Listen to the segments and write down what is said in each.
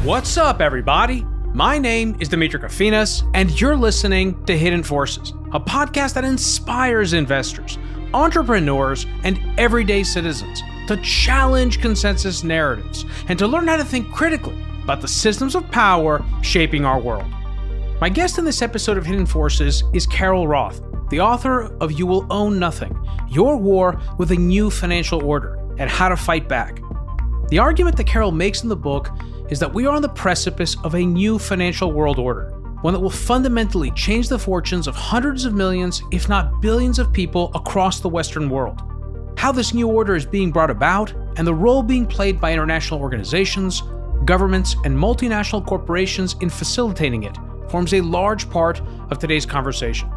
What's up, everybody? My name is Demetri Kofinas, and you're listening to Hidden Forces, a podcast that inspires investors, entrepreneurs, and everyday citizens to challenge consensus narratives and to learn how to think critically about the systems of power shaping our world. My guest in this episode of Hidden Forces is Carol Roth, the author of You Will Own Nothing, Your War with a New Financial Order, and How to Fight Back. The argument that Carol makes in the book is that we are on the precipice of a new financial world order, one that will fundamentally change the fortunes of hundreds of millions, if not billions of people across the Western world. How this new order is being brought about, and the role being played by international organizations, governments, and multinational corporations in facilitating it forms a large part of today's conversation.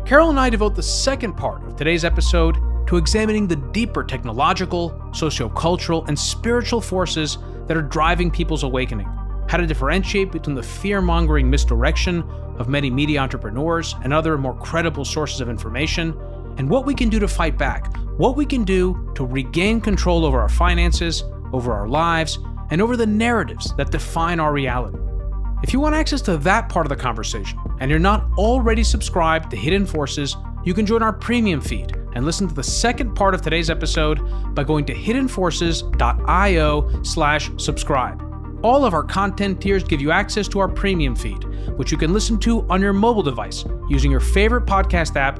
Carol and I devote the second part of today's episode to examining the deeper technological, socio-cultural, and spiritual forces that are driving people's awakening, how to differentiate between the fear-mongering misdirection of many media entrepreneurs and other more credible sources of information, and what we can do to fight back, what we can do to regain control over our finances, over our lives, and over the narratives that define our reality. If you want access to that part of the conversation, and you're not already subscribed to Hidden Forces, you can join our premium feed and listen to the second part of today's episode by going to hiddenforces.io/subscribe. All of our content tiers give you access to our premium feed, which you can listen to on your mobile device using your favorite podcast app,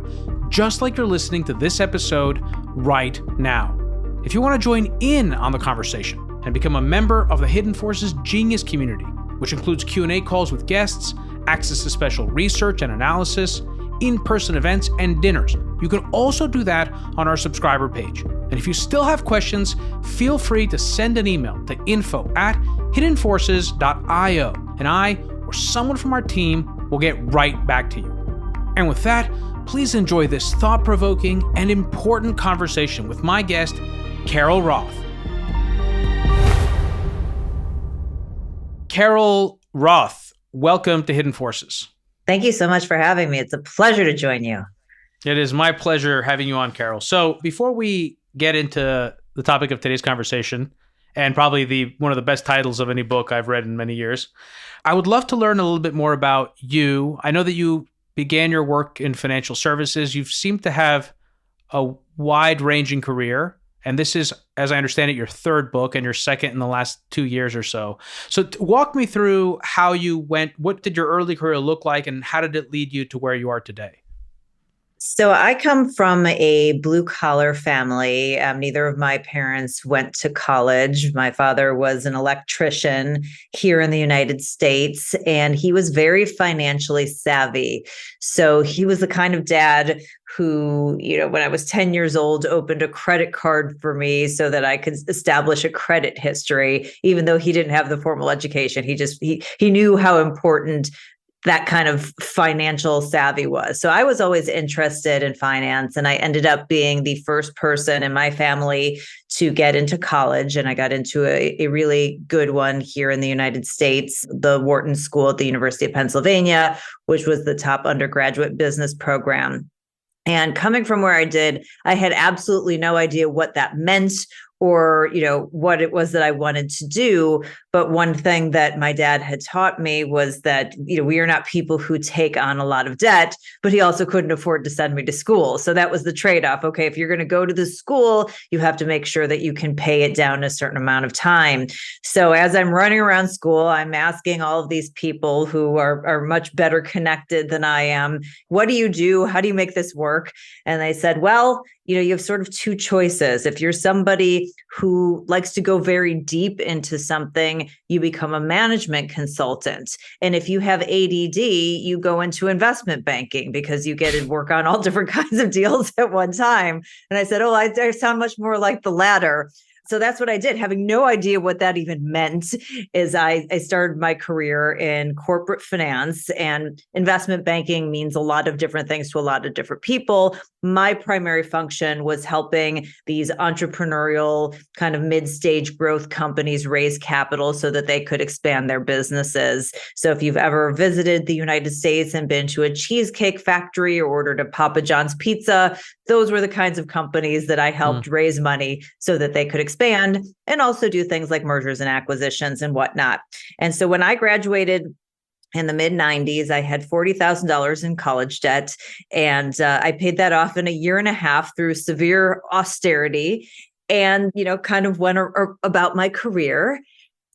just like you're listening to this episode right now. If you want to join in on the conversation and become a member of the Hidden Forces Genius community, which includes Q&A calls with guests, access to special research and analysis, in-person events, and dinners, you can also do that on our subscriber page. And if you still have questions, feel free to send an email to info@hiddenforces.io, and I or someone from our team will get right back to you. And with that, please enjoy this thought-provoking and important conversation with my guest, Carol Roth. Carol Roth, welcome to Hidden Forces. Thank you so much for having me. It's a pleasure to join you. It is my pleasure having you on, Carol. So before we get into the topic of today's conversation, and probably one of the best titles of any book I've read in many years, I would love to learn a little bit more about you. I know that you began your work in financial services. You seem to have a wide-ranging career. And this is, as I understand it, your third book and your second in the last 2 years or so. So walk me through how you went, what did your early career look like, and how did it lead you to where you are today? So I come from a blue-collar family. Neither of my parents went to college. My father was an electrician here in the United States, and he was very financially savvy. So he was the kind of dad who, when I was 10 years old, opened a credit card for me so that I could establish a credit history, even though he didn't have the formal education. He knew how important that kind of financial savvy was. So I was always interested in finance, and I ended up being the first person in my family to get into college. And I got into a really good one here in the United States, the Wharton School at the University of Pennsylvania, which was the top undergraduate business program. And coming from where I did, I had absolutely no idea what that meant or, what it was that I wanted to do. But one thing that my dad had taught me was that, we are not people who take on a lot of debt, but he also couldn't afford to send me to school. So that was the trade-off. Okay, if you're going to go to the school, you have to make sure that you can pay it down a certain amount of time. So as I'm running around school, I'm asking all of these people who are much better connected than I am, what do you do? How do you make this work? And they said, well, you have sort of two choices. If you're somebody who likes to go very deep into something, you become a management consultant. And if you have ADD, you go into investment banking because you get to work on all different kinds of deals at one time. And I said, I sound much more like the latter. So that's what I did. Having no idea what that even meant is I started my career in corporate finance, and investment banking means a lot of different things to a lot of different people. My primary function was helping these entrepreneurial kind of mid-stage growth companies raise capital so that they could expand their businesses. So if you've ever visited the United States and been to a cheesecake factory or ordered a Papa John's pizza, those were the kinds of companies that I helped raise money so that they could expand expand and also do things like mergers and acquisitions and whatnot. And so when I graduated in the mid 90s, I had $40,000 in college debt, and I paid that off in a year and a half through severe austerity and, kind of went about my career.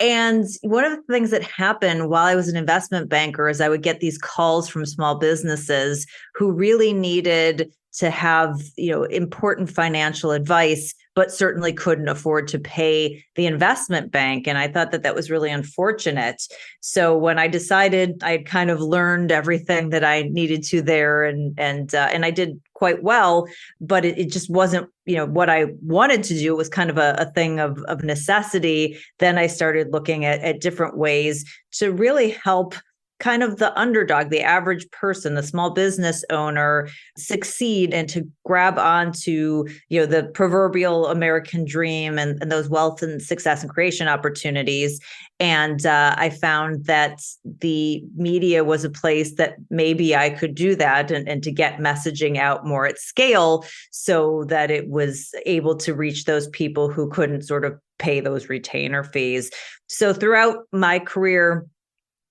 And one of the things that happened while I was an investment banker is I would get these calls from small businesses who really needed to have, important financial advice, but certainly couldn't afford to pay the investment bank. And I thought that that was really unfortunate. So when I decided I'd kind of learned everything that I needed to there, and I did quite well, but it just wasn't, what I wanted to do. It was kind of a thing of necessity. Then I started looking at different ways to really help kind of the underdog, the average person, the small business owner succeed and to grab onto, the proverbial American dream and those wealth and success and creation opportunities. And I found that the media was a place that maybe I could do that and to get messaging out more at scale so that it was able to reach those people who couldn't sort of pay those retainer fees. So throughout my career,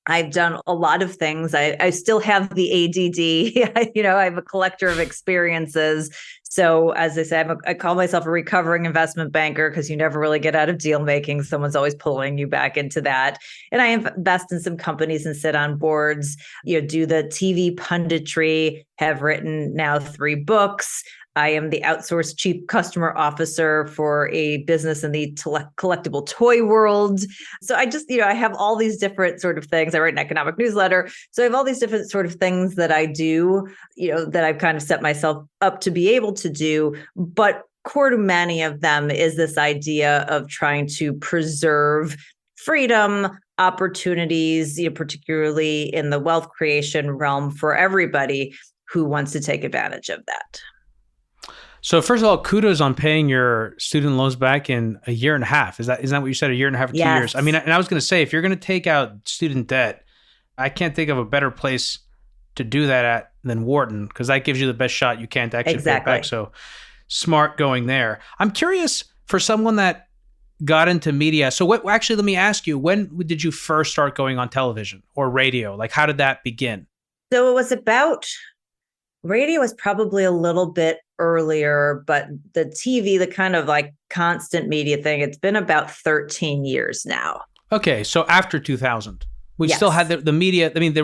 I've done a lot of things. I still have the ADD. I'm a collector of experiences. So as I said, I call myself a recovering investment banker because you never really get out of deal making. Someone's always pulling you back into that. And I invest in some companies and sit on boards, do the TV punditry, have written now 3 books. I am the outsourced chief customer officer for a business in the collectible toy world. So I just, I have all these different sort of things. I write an economic newsletter. So I have all these different sort of things that I do, that I've kind of set myself up to be able to do. But core to many of them is this idea of trying to preserve freedom, opportunities, particularly in the wealth creation realm for everybody who wants to take advantage of that. So first of all, kudos on paying your student loans back in a year and a half. Is that what you said? A year and a half or 2 years? I mean, and I was going to say, if you're going to take out student debt, I can't think of a better place to do that at than Wharton, because that gives you the best shot you can to actually pay it back. So smart going there. I'm curious for someone that got into media. So actually, let me ask you, when did you first start going on television or radio? Like, how did that begin? So it was radio was probably a little bit earlier, but the TV, the kind of like constant media thing, it's been about 13 years now. Okay. So after 2000, we still had the media. I mean, the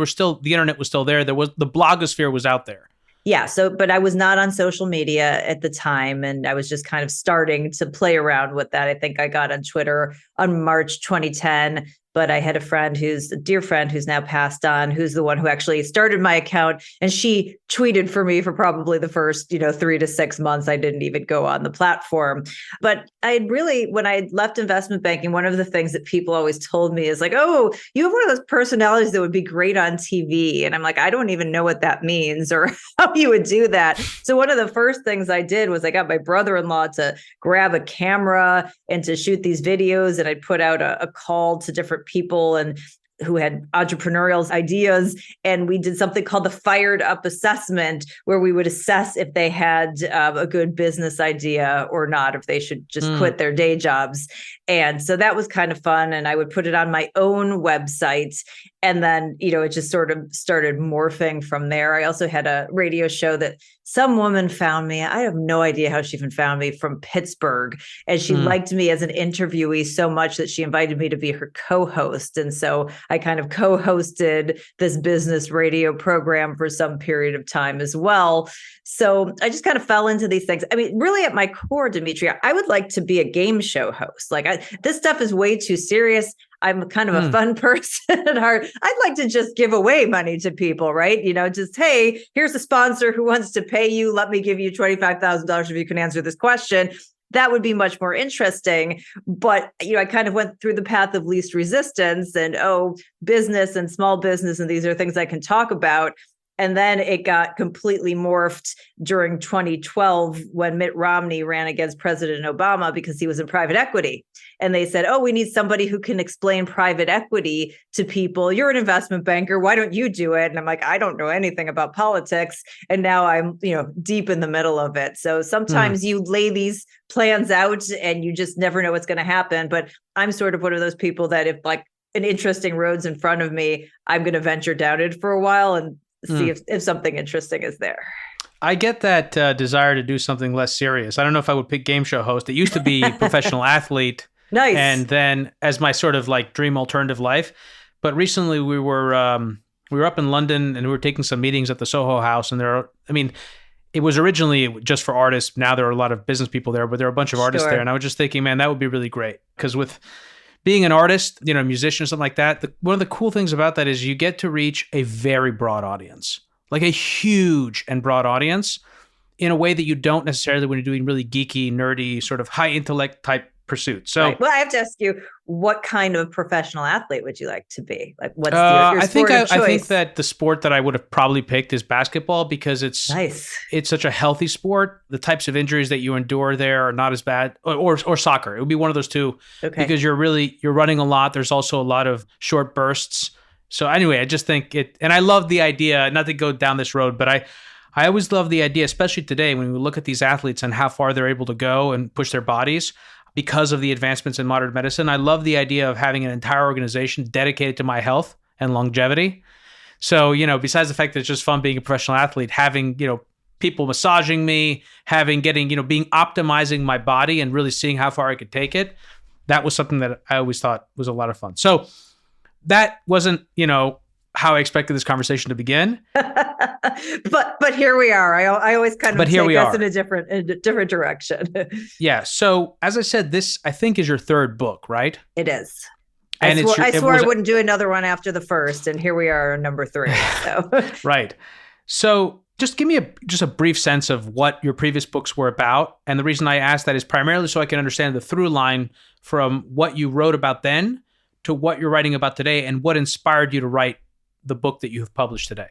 internet was still there. The blogosphere was out there. Yeah. So, but I was not on social media at the time, and I was just kind of starting to play around with that. I think I got on Twitter on March 2010. But I had a dear friend who's now passed on, who's the one who actually started my account. And she tweeted for me for probably the first, 3 to 6 months. I didn't even go on the platform. But when I left investment banking, one of the things that people always told me is like, oh, you have one of those personalities that would be great on TV. And I'm like, I don't even know what that means or how you would do that. So one of the first things I did was I got my brother-in-law to grab a camera and to shoot these videos. And I put out a call to different people and who had entrepreneurial ideas. And we did something called the Fired Up Assessment, where we would assess if they had a good business idea or not, if they should just quit their day jobs. And so that was kind of fun. And I would put it on my own website. And then, it just sort of started morphing from there. I also had a radio show that some woman found me. I have no idea how she even found me, from Pittsburgh. And she liked me as an interviewee so much that she invited me to be her co-host. And so I kind of co-hosted this business radio program for some period of time as well. So I just kind of fell into these things. I mean, really at my core, Demetri, I would like to be a game show host. Like this stuff is way too serious. I'm kind of a fun person at heart. I'd like to just give away money to people, right? Just, hey, here's a sponsor who wants to pay you. Let me give you $25,000 if you can answer this question. That would be much more interesting. But, I kind of went through the path of least resistance and, business and small business. And these are things I can talk about. And then it got completely morphed during 2012 when Mitt Romney ran against President Obama because he was in private equity. And they said, oh, we need somebody who can explain private equity to people. You're an investment banker. Why don't you do it? And I'm like, I don't know anything about politics. And now I'm, deep in the middle of it. So sometimes you lay these plans out and you just never know what's going to happen. But I'm sort of one of those people that if like an interesting road's in front of me, I'm going to venture down it for a while and see if something interesting is there. I get that desire to do something less serious. I don't know if I would pick game show host. It used to be professional athlete. Nice. And then as my sort of like dream alternative life. But recently we were up in London and we were taking some meetings at the Soho House. And it was originally just for artists. Now there are a lot of business people there, but there are a bunch of artists there. And I was just thinking, man, that would be really great. Because with being an artist, a musician or something like that, one of the cool things about that is you get to reach a very broad audience, like a huge and broad audience in a way that you don't necessarily when you're doing really geeky, nerdy, sort of high intellect type pursuits. So, right. Well, I have to ask you, what kind of professional athlete would you like to be? Like, what's your sport of choice? I think that the sport that I would have probably picked is basketball because it's nice. It's such a healthy sport. The types of injuries that you endure there are not as bad, or soccer. It would be one of those two because you're running a lot. There's also a lot of short bursts. So anyway, I just think and I love the idea, not to go down this road, but I always love the idea, especially today when we look at these athletes and how far they're able to go and push their bodies. Because of the advancements in modern medicine, I love the idea of having an entire organization dedicated to my health and longevity. So, besides the fact that it's just fun being a professional athlete, having, people massaging me, being optimizing my body and really seeing how far I could take it. That was something that I always thought was a lot of fun. So that wasn't, how I expected this conversation to begin. but here we are. I always kind of take us in a different direction. Yeah. So as I said, this I think is your third book, right? It is. And I swore I wouldn't do another one after the first, and here we are, number 3. So. Right. So just give me just a brief sense of what your previous books were about. And the reason I asked that is primarily so I can understand the through line from what you wrote about then to what you're writing about today and what inspired you to write the book that you have published today.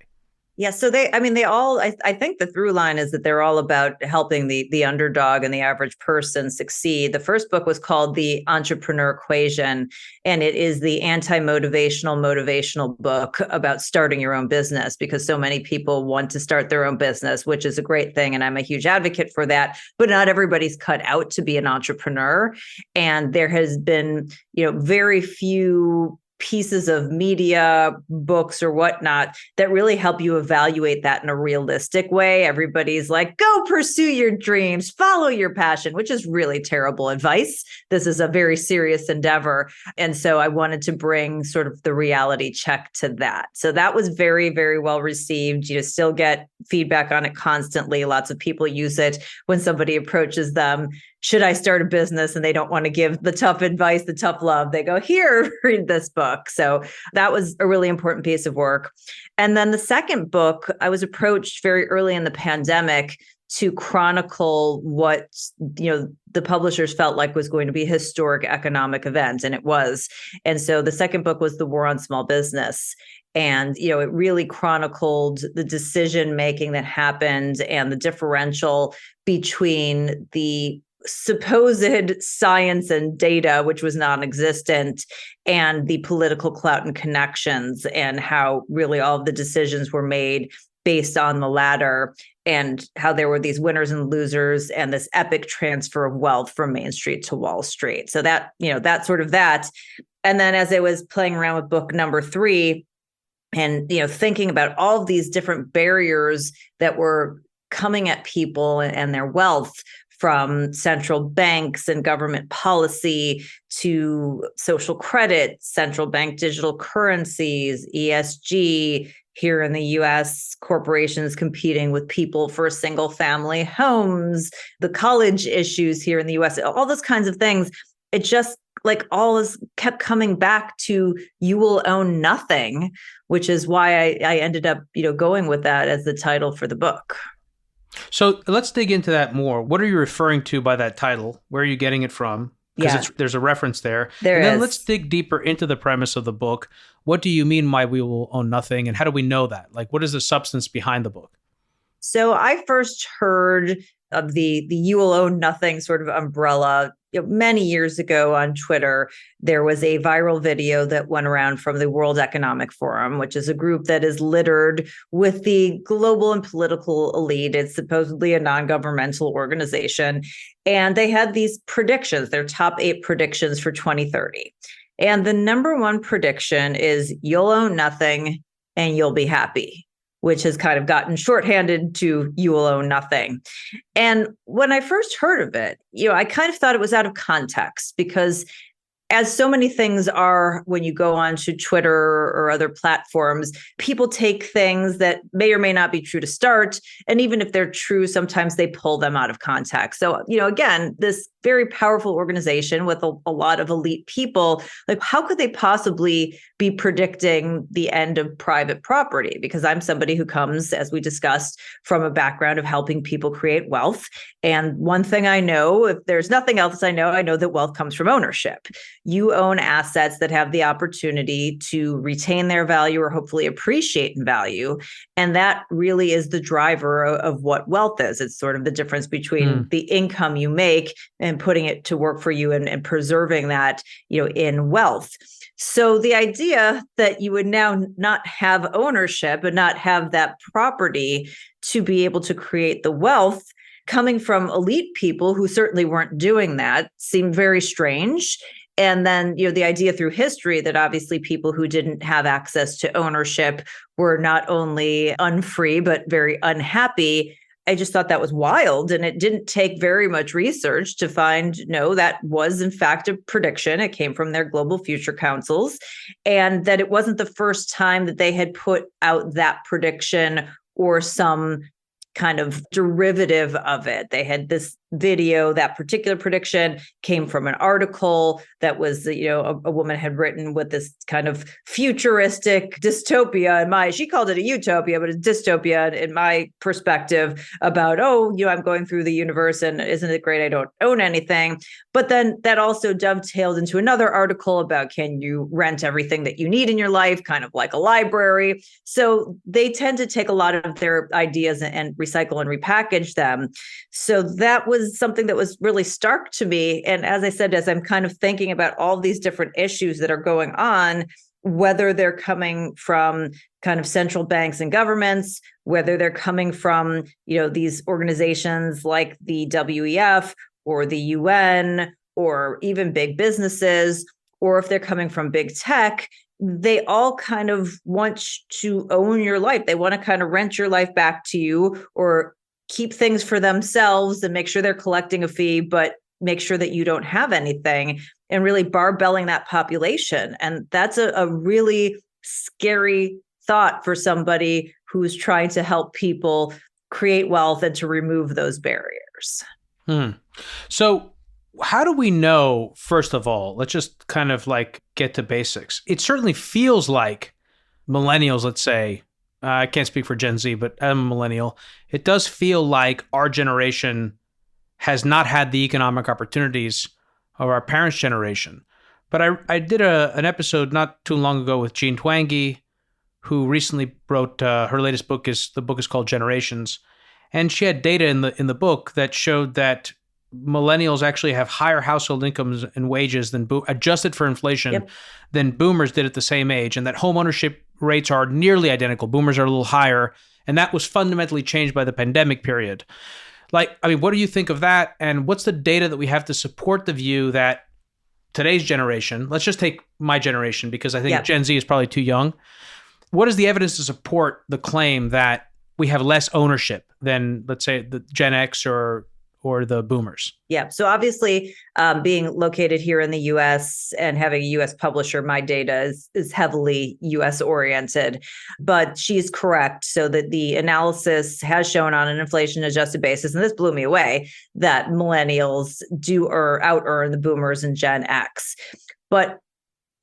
Yeah. So I think the through line is that they're all about helping the underdog and the average person succeed. The first book was called The Entrepreneur Equation, and it is the motivational book about starting your own business because so many people want to start their own business, which is a great thing. And I'm a huge advocate for that, but not everybody's cut out to be an entrepreneur. And there has been, very few pieces of media, books or whatnot that really help you evaluate that in a realistic way. Everybody's like, go pursue your dreams, follow your passion, which is really terrible advice. This is a very serious endeavor. And so I wanted to bring sort of the reality check to that. So that was very, very well received. You still get feedback on it constantly. Lots of people use it when somebody approaches them. Should I start a business? And they don't want to give the tough advice, the tough love. They go, here, read this book. So that was a really important piece of work. And then the second book, I was approached very early in the pandemic to chronicle what, the publishers felt like was going to be a historic economic event. And it was. And so the second book was The War on Small Business. And, it really chronicled the decision-making that happened and the differential between the supposed science and data, which was non-existent, and the political clout and connections, and how really all of the decisions were made based on the latter, and how there were these winners and losers and this epic transfer of wealth from Main Street to Wall Street. So that, that sort of that. And then as I was playing around with book number 3 and, thinking about all of these different barriers that were coming at people and their wealth, from central banks and government policy to social credit, central bank digital currencies, ESG, here in the US, corporations competing with people for single family homes, the college issues here in the US, all those kinds of things. It just all is kept coming back to you will own nothing, which is why I ended up, going with that as the title for the book. So let's dig into that more. What are you referring to by that title? Where are you getting it from? because there's a reference there. There and then is. let's dig deeper into the premise of the book. What do you mean by we will own nothing? And how do we know that? Like, what is the substance behind the book? So I first heard of the you will own nothing sort of umbrella many years ago on Twitter. There was a viral video that went around from the World Economic Forum, which is a group that is littered with the global and political elite. It's supposedly a non-governmental organization. And they had these predictions, their top 8 predictions for 2030. And the number one prediction is you'll own nothing and you'll be happy, which has kind of gotten shorthanded to you will own nothing. And when I first heard of it, I kind of thought it was out of context because as so many things are when you go on to Twitter or other platforms, people take things that may or may not be true to start. And even if they're true, sometimes they pull them out of context. So, again, this very powerful organization with a lot of elite people, like how could they possibly be predicting the end of private property? Because I'm somebody who comes, as we discussed, from a background of helping people create wealth. And one thing I know, if there's nothing else I know that wealth comes from ownership. You own assets that have the opportunity to retain their value or hopefully appreciate in value. And that really is the driver of what wealth is. It's sort of the difference between the income you make and putting it to work for you and preserving that, in wealth. So the idea that you would now not have ownership and not have that property to be able to create the wealth coming from elite people who certainly weren't doing that seemed very strange. And then, the idea through history that obviously people who didn't have access to ownership were not only unfree, but very unhappy. I just thought that was wild. And it didn't take very much research to find, no, that was in fact a prediction. It came from their global future councils, and that it wasn't the first time that they had put out that prediction or some kind of derivative of it. They had this video, that particular prediction came from an article that was, a woman had written with this kind of futuristic dystopia she called it a utopia, but it's dystopia in my perspective about, I'm going through the universe and isn't it great I don't own anything. But then that also dovetailed into another article about can you rent everything that you need in your life, kind of like a library. So they tend to take a lot of their ideas and recycle and repackage them. So that was something that was really stark to me. And as I said, as I'm kind of thinking about all these different issues that are going on, whether they're coming from kind of central banks and governments, whether they're coming from, these organizations like the WEF or the UN, or even big businesses, or if they're coming from big tech, they all kind of want to own your life. They want to kind of rent your life back to you or keep things for themselves and make sure they're collecting a fee, but make sure that you don't have anything, and really barbelling that population. And that's a really scary thought for somebody who's trying to help people create wealth and to remove those barriers. So how do we know, first of all, let's just kind of like get to basics. It certainly feels like millennials, let's say, I can't speak for Gen Z, but I'm a millennial. It does feel like our generation has not had the economic opportunities of our parents' generation. But I did an episode not too long ago with Jean Twenge, who recently wrote her latest book. The book is called Generations, and she had data in the book that showed that millennials actually have higher household incomes and wages than adjusted for inflation than boomers did at the same age, and that home ownership rates are nearly identical. Boomers are a little higher, and that was fundamentally changed by the pandemic period. What do you think of that? And what's the data that we have to support the view that today's generation, let's just take my generation because I think Gen Z is probably too young. What is the evidence to support the claim that we have less ownership than, let's say, the Gen X or the boomers? Yeah. So obviously, being located here in the U.S. and having a U.S. publisher, my data is heavily U.S. oriented. But she's correct. So that the analysis has shown on an inflation adjusted basis, and this blew me away, that millennials do out earn the boomers and Gen X. But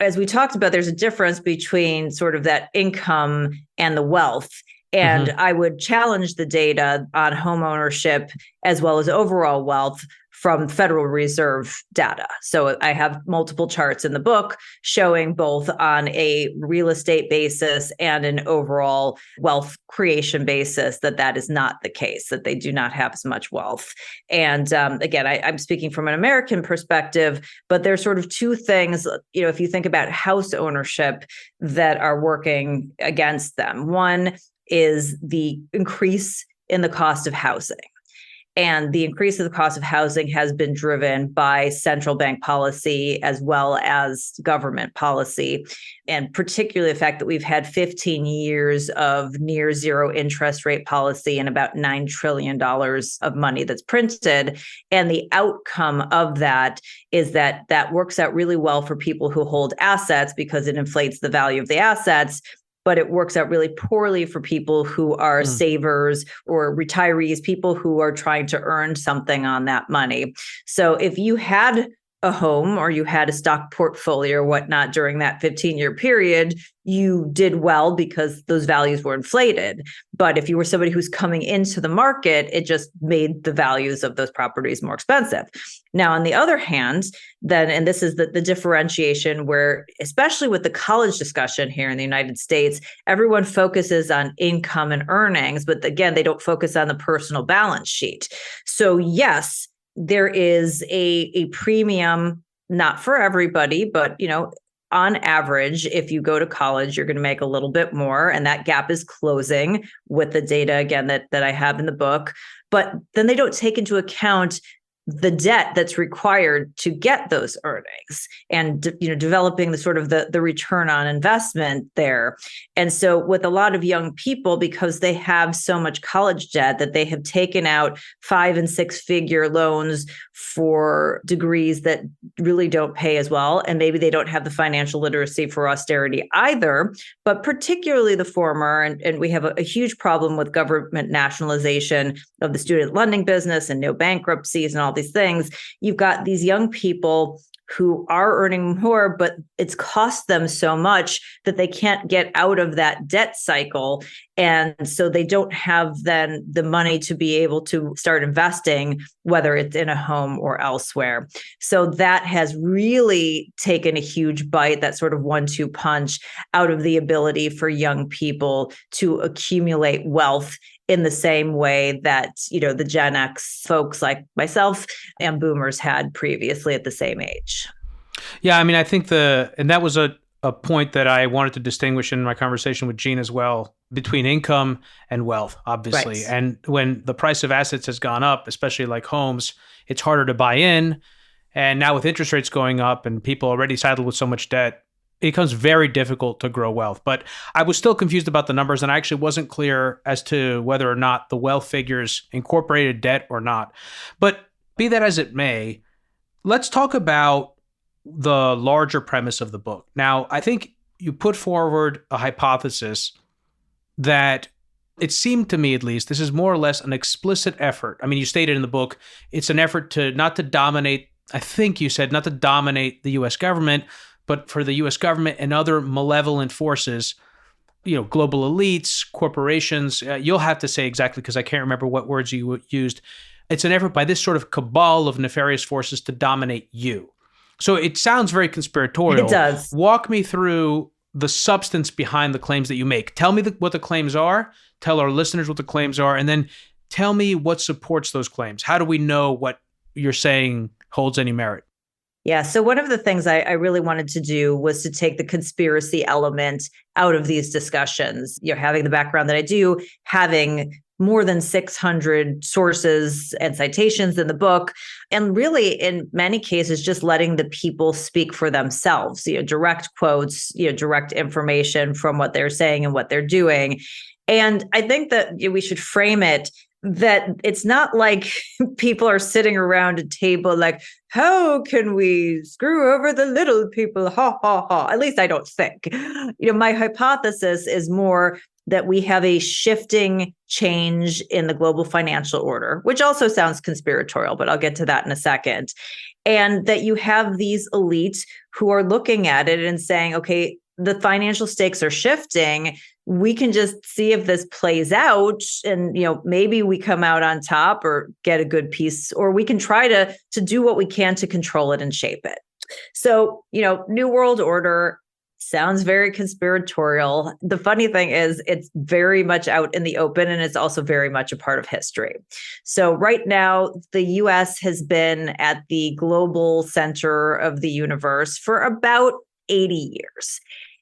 as we talked about, there's a difference between sort of that income and the wealth. And I would challenge the data on home ownership as well as overall wealth from Federal Reserve data. So I have multiple charts in the book showing both on a real estate basis and an overall wealth creation basis that is not the case, that they do not have as much wealth. And again, I'm speaking from an American perspective, but there's sort of two things, if you think about house ownership, that are working against them. One is the increase in the cost of housing. And the increase of the cost of housing has been driven by central bank policy as well as government policy, and particularly the fact that we've had 15 years of near zero interest rate policy and about $9 trillion of money that's printed. And the outcome of that is that works out really well for people who hold assets because it inflates the value of the assets. But it works out really poorly for people who are savers or retirees, people who are trying to earn something on that money. So if you had a home or you had a stock portfolio or whatnot during that 15-year period, you did well because those values were inflated. But if you were somebody who's coming into the market, it just made the values of those properties more expensive. Now, on the other hand, then, and this is the differentiation where, especially with the college discussion here in the United States, everyone focuses on income and earnings, but again, they don't focus on the personal balance sheet. So yes, there is a premium, not for everybody, but on average, if you go to college, you're going to make a little bit more. And that gap is closing with the data, again, that I have in the book. But then they don't take into account the debt that's required to get those earnings and, developing the sort of the return on investment there. And so with a lot of young people, because they have so much college debt that they have taken out 5- and 6-figure loans for degrees that really don't pay as well. And maybe they don't have the financial literacy for austerity either, but particularly the former. And we have a huge problem with government nationalization of the student lending business and no bankruptcies and all these things. You've got these young people who are earning more, but it's cost them so much that they can't get out of that debt cycle. And so they don't have then the money to be able to start investing, whether it's in a home or elsewhere. So that has really taken a huge bite, that sort of 1-2 punch out of the ability for young people to accumulate wealth in the same way that, the Gen X folks like myself and boomers had previously at the same age. Yeah, I mean, I think and that was a point that I wanted to distinguish in my conversation with Gene as well, between income and wealth, obviously. Right. And when the price of assets has gone up, especially like homes, it's harder to buy in. And now with interest rates going up and people already saddled with so much debt, it becomes very difficult to grow wealth. But I was still confused about the numbers, and I actually wasn't clear as to whether or not the wealth figures incorporated debt or not. But be that as it may, let's talk about the larger premise of the book. Now, I think you put forward a hypothesis that it seemed to me, at least, this is more or less an explicit effort. I mean, you stated in the book, it's an effort not to dominate, I think you said, not to dominate the U.S. government, but for the U.S. government and other malevolent forces, global elites, corporations, you'll have to say exactly because I can't remember what words you used. It's an effort by this sort of cabal of nefarious forces to dominate you. So it sounds very conspiratorial. It does. Walk me through the substance behind the claims that you make. Tell me what the claims are. Tell our listeners what the claims are. And then tell me what supports those claims. How do we know what you're saying holds any merit? Yeah. So one of the things I really wanted to do was to take the conspiracy element out of these discussions. Having the background that I do, having more than 600 sources and citations in the book, and really in many cases, just letting the people speak for themselves, direct quotes, direct information from what they're saying and what they're doing. And I think that we should frame it that it's not like people are sitting around a table like, how can we screw over the little people? Ha, ha, ha. At least I don't think. My hypothesis is more that we have a shifting change in the global financial order, which also sounds conspiratorial, but I'll get to that in a second. And that you have these elites who are looking at it and saying, okay, the financial stakes are shifting. We can just see if this plays out and, maybe we come out on top or get a good piece, or we can try to do what we can to control it and shape it. So, New World Order sounds very conspiratorial. The funny thing is it's very much out in the open, and it's also very much a part of history. So right now, the US has been at the global center of the universe for about 80 years.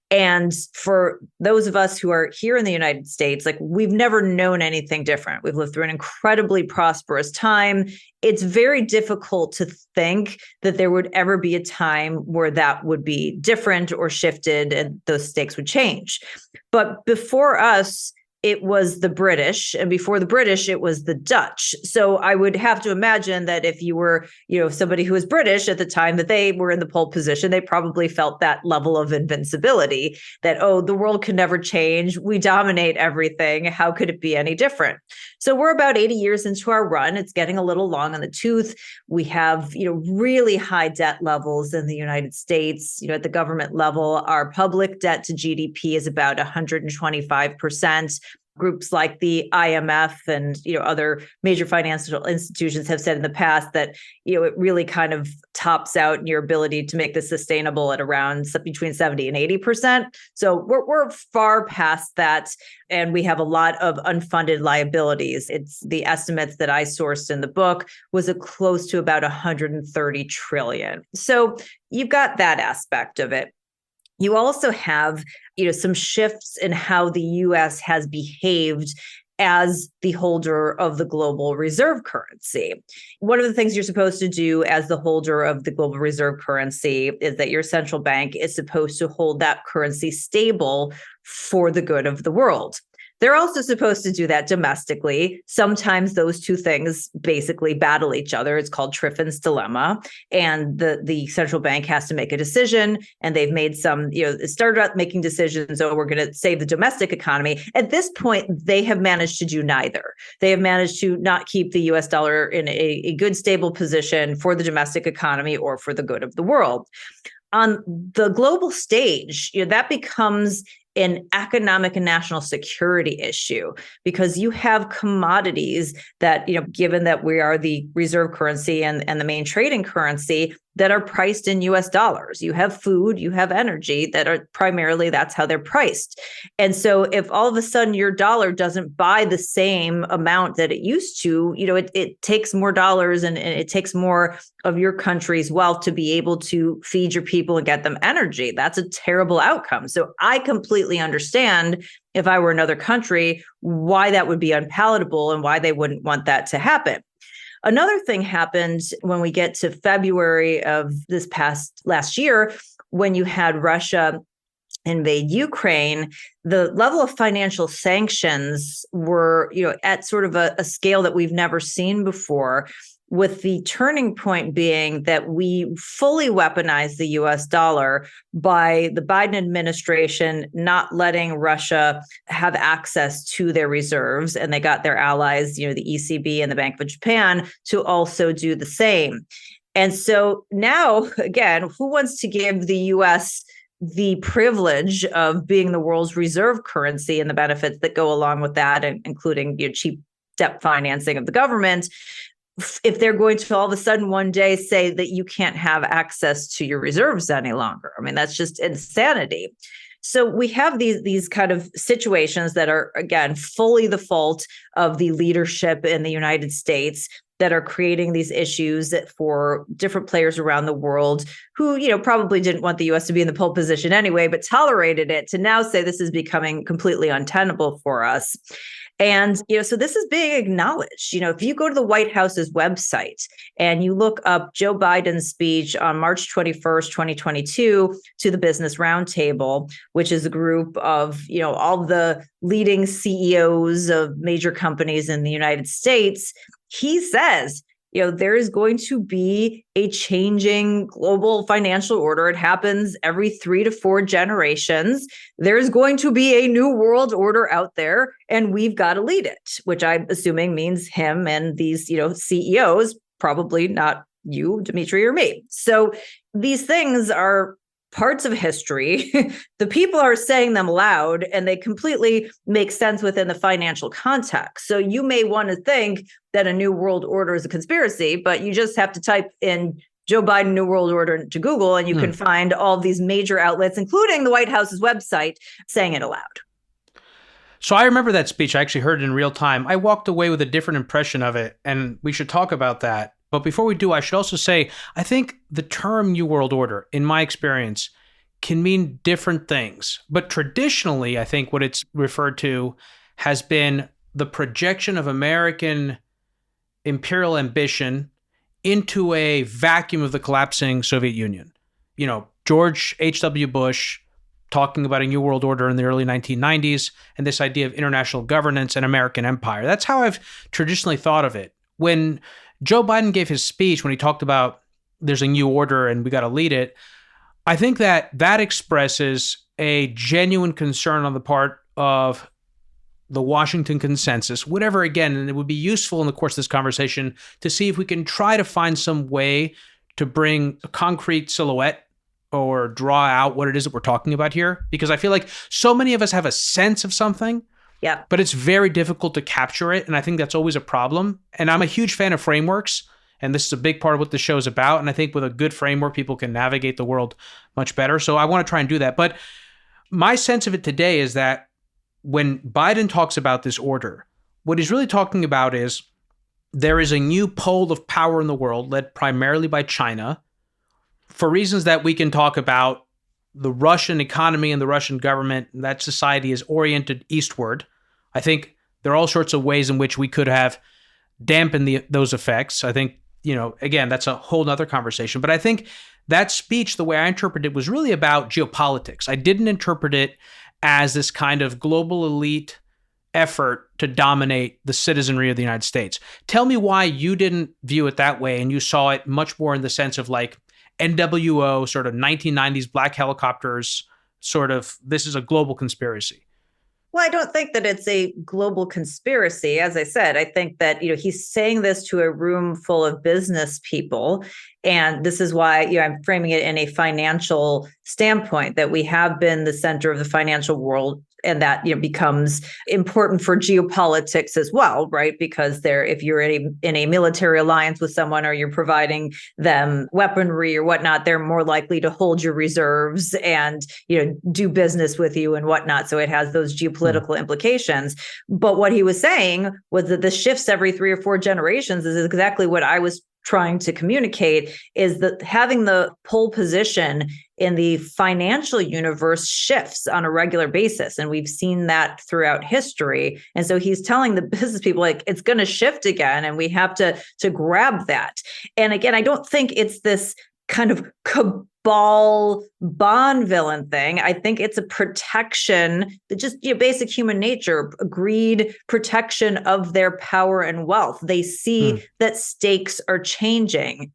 And for those of us who are here in the United States, we've never known anything different. We've lived through an incredibly prosperous time. It's very difficult to think that there would ever be a time where that would be different or shifted and those stakes would change. But before us, it was the British, and before the British, it was the Dutch. So I would have to imagine that if you were, somebody who was British at the time that they were in the pole position, they probably felt that level of invincibility that, the world could never change. We dominate everything. How could it be any different? So we're about 80 years into our run. It's getting a little long on the tooth. We have, really high debt levels in the United States. At the government level, our public debt to GDP is about 125%. Groups like the IMF and other major financial institutions have said in the past that it really kind of tops out in your ability to make this sustainable at around between 70 and 80%. So we're far past that, and we have a lot of unfunded liabilities. It's the estimates that I sourced in the book was close to about 130 trillion. So you've got that aspect of it. You also have, some shifts in how the U.S. has behaved as the holder of the global reserve currency. One of the things you're supposed to do as the holder of the global reserve currency is that your central bank is supposed to hold that currency stable for the good of the world. They're also supposed to do that domestically. Sometimes those two things basically battle each other. It's called Triffin's dilemma. And the central bank has to make a decision. And they've made some, it started out making decisions, we're going to save the domestic economy. At this point, they have managed to do neither. They have managed to not keep the US dollar in a good, stable position for the domestic economy or for the good of the world. On the global stage, that becomes an economic and national security issue, because you have commodities that, given that we are the reserve currency and the main trading currency, that are priced in US dollars. You have food, you have energy that are primarily, that's how they're priced. And so if all of a sudden your dollar doesn't buy the same amount that it used to, it takes more dollars and it takes more of your country's wealth to be able to feed your people and get them energy. That's a terrible outcome. So I completely understand, if I were another country, why that would be unpalatable and why they wouldn't want that to happen. Another thing happened when we get to February of last year, when you had Russia invade Ukraine. The level of financial sanctions were, at sort of a scale that we've never seen before, with the turning point being that we fully weaponized the US dollar by the Biden administration not letting Russia have access to their reserves. And they got their allies, the ECB and the Bank of Japan, to also do the same. And so now, again, who wants to give the US the privilege of being the world's reserve currency and the benefits that go along with that, including cheap debt financing of the government, if they're going to all of a sudden one day say that you can't have access to your reserves any longer? I mean, that's just insanity. So we have these kind of situations that are, again, fully the fault of the leadership in the United States, that are creating these issues for different players around the world who, probably didn't want the U.S. to be in the pole position anyway, but tolerated it, to now say this is becoming completely untenable for us. And, so this is being acknowledged. If you go to the White House's website and you look up Joe Biden's speech on March 21st, 2022, to the Business Roundtable, which is a group of, all the leading CEOs of major companies in the United States, he says, there is going to be a changing global financial order. It happens every 3 to 4 generations. There's going to be a new world order out there, and we've got to lead it, which I'm assuming means him and these, CEOs, probably not you, Demetri, or me. So these things are parts of history. The people are saying them loud, and they completely make sense within the financial context. So you may want to think that a new world order is a conspiracy, but you just have to type in Joe Biden New World Order to Google, and you can find all these major outlets, including the White House's website, saying it aloud. So I remember that speech. I actually heard it in real time. I walked away with a different impression of it, and we should talk about that. But before we do, I should also say, I think the term New World Order, in my experience, can mean different things. But traditionally, I think what it's referred to has been the projection of American imperial ambition into a vacuum of the collapsing Soviet Union. You know, George H.W. Bush talking about a new world order in the early 1990s and this idea of international governance and American empire. That's how I've traditionally thought of it. When Joe Biden gave his speech, when he talked about there's a new order and we got to lead it, I think that expresses a genuine concern on the part of the Washington consensus, whatever, again, and it would be useful in the course of this conversation to see if we can try to find some way to bring a concrete silhouette or draw out what it is that we're talking about here. Because I feel like so many of us have a sense of something, but it's very difficult to capture it. And I think that's always a problem. And I'm a huge fan of frameworks. And this is a big part of what the show is about. And I think with a good framework, people can navigate the world much better. So I want to try and do that. But my sense of it today is that when Biden talks about this order, what he's really talking about is there is a new pole of power in the world led primarily by China for reasons that we can talk about. The Russian economy and the Russian government, that society is oriented eastward. I think there are all sorts of ways in which we could have dampened those effects. I think, again, that's a whole nother conversation. But I think that speech, the way I interpret it, was really about geopolitics. I didn't interpret it as this kind of global elite effort to dominate the citizenry of the United States. Tell me why you didn't view it that way and you saw it much more in the sense of like NWO, sort of 1990s black helicopters, sort of this is a global conspiracy. Well, I don't think that it's a global conspiracy. As I said, I think that, he's saying this to a room full of business people. And this is why, I'm framing it in a financial standpoint, that we have been the center of the financial world. And that, becomes important for geopolitics as well, right? Because if you're in a military alliance with someone or you're providing them weaponry or whatnot, they're more likely to hold your reserves and, do business with you and whatnot. So it has those geopolitical implications. But what he was saying was that the shifts every 3 or 4 generations is exactly what I was trying to communicate, is that having the pole position in the financial universe shifts on a regular basis. And we've seen that throughout history. And so he's telling the business people, like, it's going to shift again, and we have to grab that. And again, I don't think it's this kind of cabal Bond villain thing. I think it's a protection, just basic human nature, greed, protection of their power and wealth. They see that stakes are changing.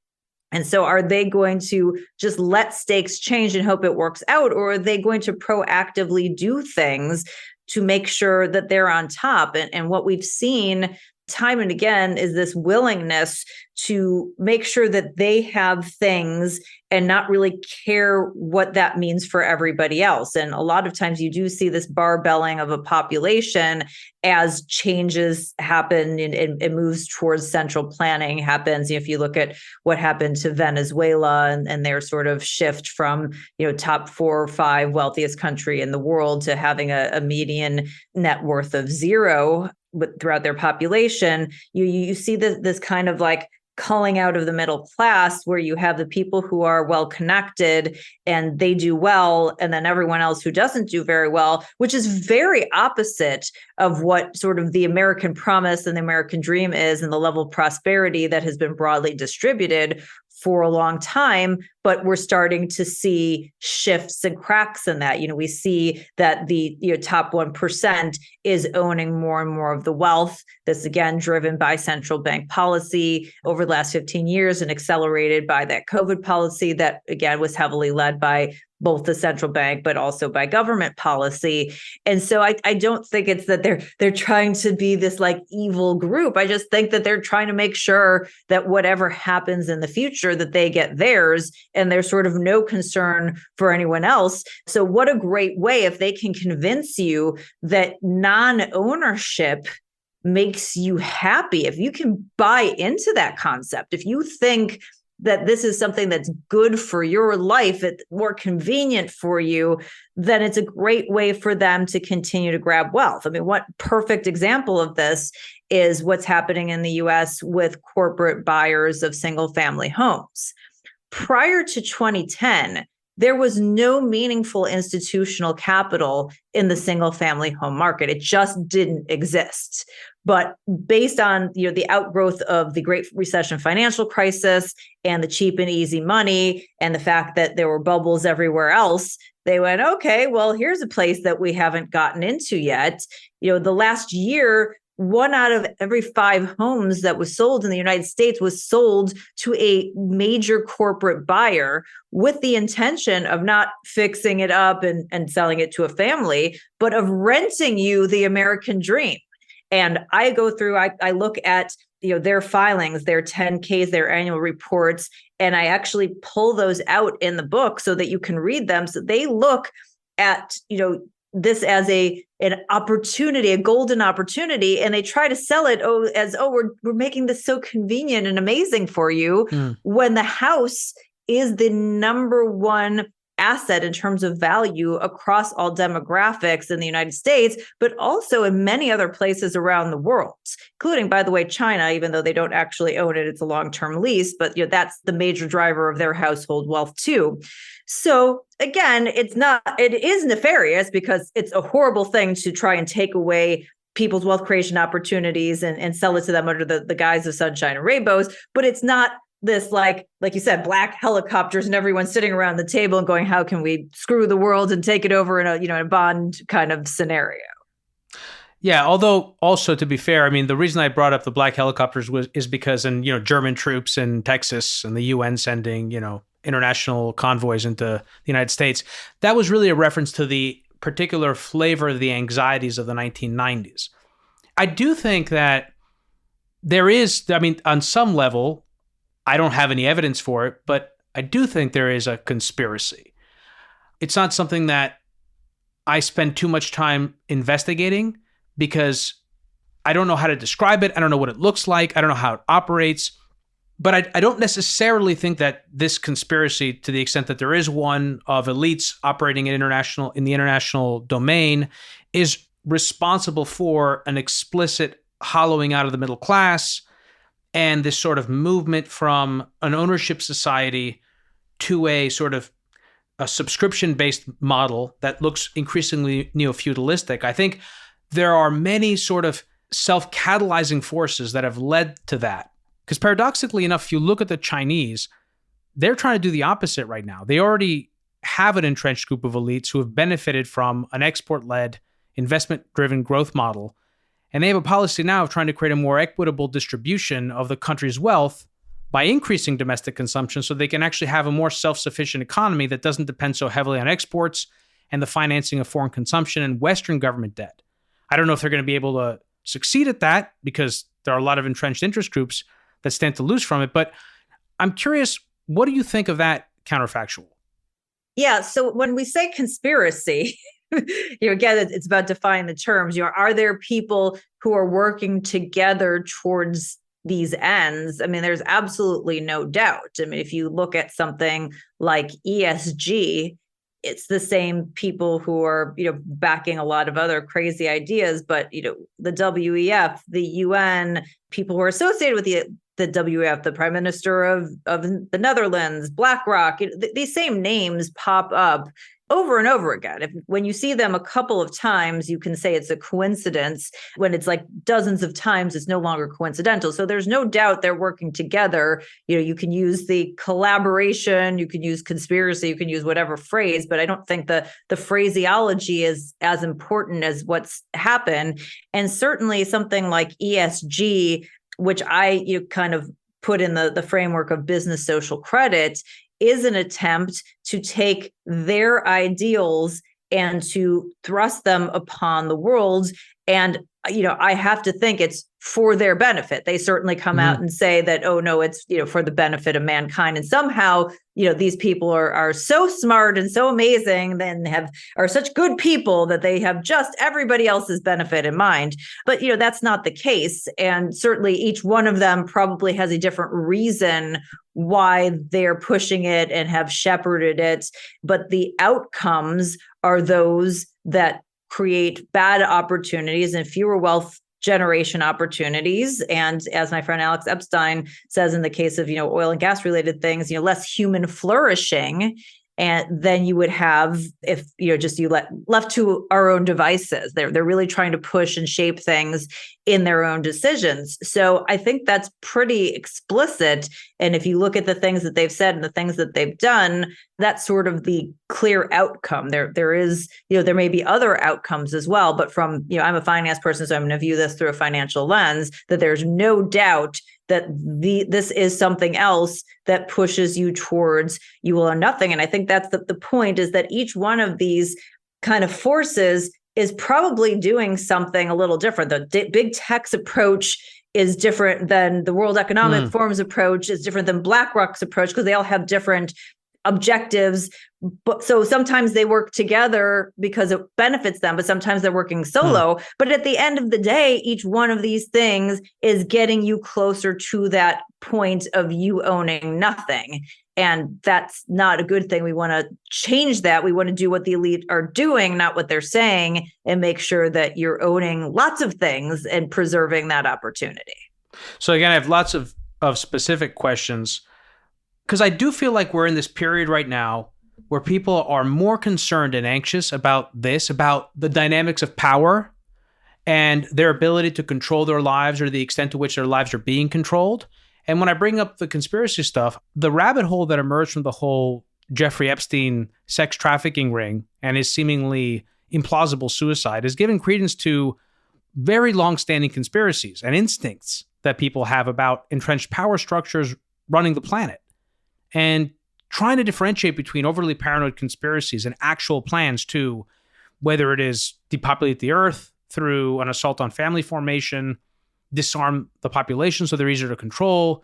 And so are they going to just let stakes change and hope it works out? Or are they going to proactively do things to make sure that they're on top? And what we've seen time and again is this willingness to make sure that they have things and not really care what that means for everybody else. And a lot of times you do see this barbelling of a population as changes happen and it moves towards central planning happens. If you look at what happened to Venezuela and their sort of shift from, top 4 or 5 wealthiest country in the world to having a median net worth of 0 throughout their population, you see this kind of like culling out of the middle class, where you have the people who are well connected and they do well, and then everyone else who doesn't do very well, which is very opposite of what sort of the American promise and the American dream is, and the level of prosperity that has been broadly distributed for a long time. But we're starting to see shifts and cracks in that. We see that the top 1% is owning more and more of the wealth. That's again driven by central bank policy over the last 15 years and accelerated by that COVID policy that again was heavily led by both the central bank, but also by government policy. And so I don't think it's that they're trying to be this like evil group. I just think that they're trying to make sure that whatever happens in the future, that they get theirs, and there's sort of no concern for anyone else. So what a great way if they can convince you that non-ownership makes you happy. If you can buy into that concept, if you think that this is something that's good for your life, it's more convenient for you, then it's a great way for them to continue to grab wealth. I mean, what perfect example of this is what's happening in the US with corporate buyers of single family homes. Prior to 2010, there was no meaningful institutional capital in the single family home market. It just didn't exist. But based on the outgrowth of the Great Recession financial crisis and the cheap and easy money and the fact that there were bubbles everywhere else, they went, okay, well, here's a place that we haven't gotten into yet. The last year, 1 out of every 5 homes that was sold in the United States was sold to a major corporate buyer with the intention of not fixing it up and selling it to a family, but of renting you the American dream. And I go through, I look at their filings, their 10Ks, their annual reports, and I actually pull those out in the book so that you can read them. So they look at this as an opportunity, a golden opportunity, and they try to sell it as we're making this so convenient and amazing for you, when the house is the number one asset in terms of value across all demographics in the United States, but also in many other places around the world, including, by the way, China, even though they don't actually own it, it's a long-term lease, but that's the major driver of their household wealth too. So again, it is nefarious because it's a horrible thing to try and take away people's wealth creation opportunities and sell it to them under the guise of sunshine and rainbows, but it's not this, like you said, black helicopters and everyone sitting around the table and going, how can we screw the world and take it over in a bond kind of scenario? Yeah, although also to be fair, I mean, the reason I brought up the black helicopters is because German troops in Texas and the UN sending, international convoys into the United States, that was really a reference to the particular flavor of the anxieties of the 1990s. I do think that there is, on some level, I don't have any evidence for it, but I do think there is a conspiracy. It's not something that I spend too much time investigating because I don't know how to describe it. I don't know what it looks like. I don't know how it operates. But I don't necessarily think that this conspiracy, to the extent that there is one of elites operating in the international domain, is responsible for an explicit hollowing out of the middle class and this sort of movement from an ownership society to a sort of a subscription-based model that looks increasingly neo-feudalistic. I think there are many sort of self-catalyzing forces that have led to that. Because paradoxically enough, if you look at the Chinese, they're trying to do the opposite right now. They already have an entrenched group of elites who have benefited from an export-led, investment-driven growth model. And they have a policy now of trying to create a more equitable distribution of the country's wealth by increasing domestic consumption so they can actually have a more self-sufficient economy that doesn't depend so heavily on exports and the financing of foreign consumption and Western government debt. I don't know if they're going to be able to succeed at that because there are a lot of entrenched interest groups that stand to lose from it. But I'm curious, what do you think of that counterfactual? Yeah. So when we say conspiracy, again, it's about defining the terms. Are there people who are working together towards these ends? I mean, there's absolutely no doubt. I mean, if you look at something like ESG, it's the same people who are, backing a lot of other crazy ideas, but, the WEF, the UN, people who are associated with the WEF, the Prime Minister of the Netherlands, BlackRock, these same names pop up over and over again. When you see them a couple of times, you can say it's a coincidence. When it's like dozens of times, it's no longer coincidental. So there's no doubt they're working together. You can use the collaboration, you can use conspiracy, you can use whatever phrase, but I don't think the phraseology is as important as what's happened. And certainly something like ESG, which I kind of put in the framework of business social credit, is an attempt to take their ideals and to thrust them upon the world. And, I have to think it's for their benefit. They certainly come out and say that, oh, no, it's, for the benefit of mankind. And somehow, these people are so smart and so amazing and are such good people that they have just everybody else's benefit in mind. But, that's not the case. And certainly each one of them probably has a different reason why they're pushing it and have shepherded it. But the outcomes are those that create bad opportunities and fewer wealth generation opportunities. And as my friend Alex Epstein says, in the case of, oil and gas related things, less human flourishing. And then you would have, if left to our own devices, they're really trying to push and shape things in their own decisions. So I think that's pretty explicit. And if you look at the things that they've said and the things that they've done, that's sort of the clear outcome. There is, there may be other outcomes as well, but from, I'm a finance person, so I'm going to view this through a financial lens, that there's no doubt that this is something else that pushes you towards you will own nothing. And I think that's the point, is that each one of these kind of forces is probably doing something a little different. The big tech's approach is different than the World Economic Forum's approach, is different than BlackRock's approach, because they all have different objectives. But so sometimes they work together because it benefits them, but sometimes they're working solo. But at the end of the day, each one of these things is getting you closer to that point of you owning nothing. And that's not a good thing. We want to change that. We want to do what the elite are doing, not what they're saying, and make sure that you're owning lots of things and preserving that opportunity. So again, I have lots of specific questions, because I do feel like we're in this period right now where people are more concerned and anxious about the dynamics of power and their ability to control their lives, or the extent to which their lives are being controlled. And when I bring up the conspiracy stuff, the rabbit hole that emerged from the whole Jeffrey Epstein sex trafficking ring and his seemingly implausible suicide is giving credence to very long-standing conspiracies and instincts that people have about entrenched power structures running the planet, and trying to differentiate between overly paranoid conspiracies and actual plans to, whether it is depopulate the earth through an assault on family formation, disarm the population so they're easier to control,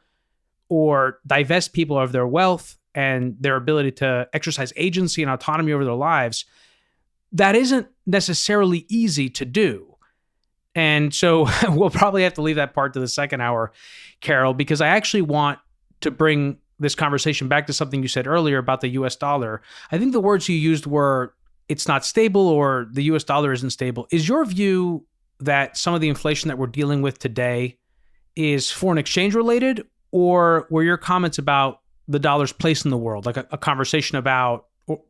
or divest people of their wealth and their ability to exercise agency and autonomy over their lives. That isn't necessarily easy to do. And so we'll probably have to leave that part to the second hour, Carol, because I actually want to bring this conversation back to something you said earlier about the US dollar. I think the words you used were, it's not stable, or the US dollar isn't stable. Is your view that some of the inflation that we're dealing with today is foreign exchange related, or were your comments about the dollar's place in the world, like a conversation about,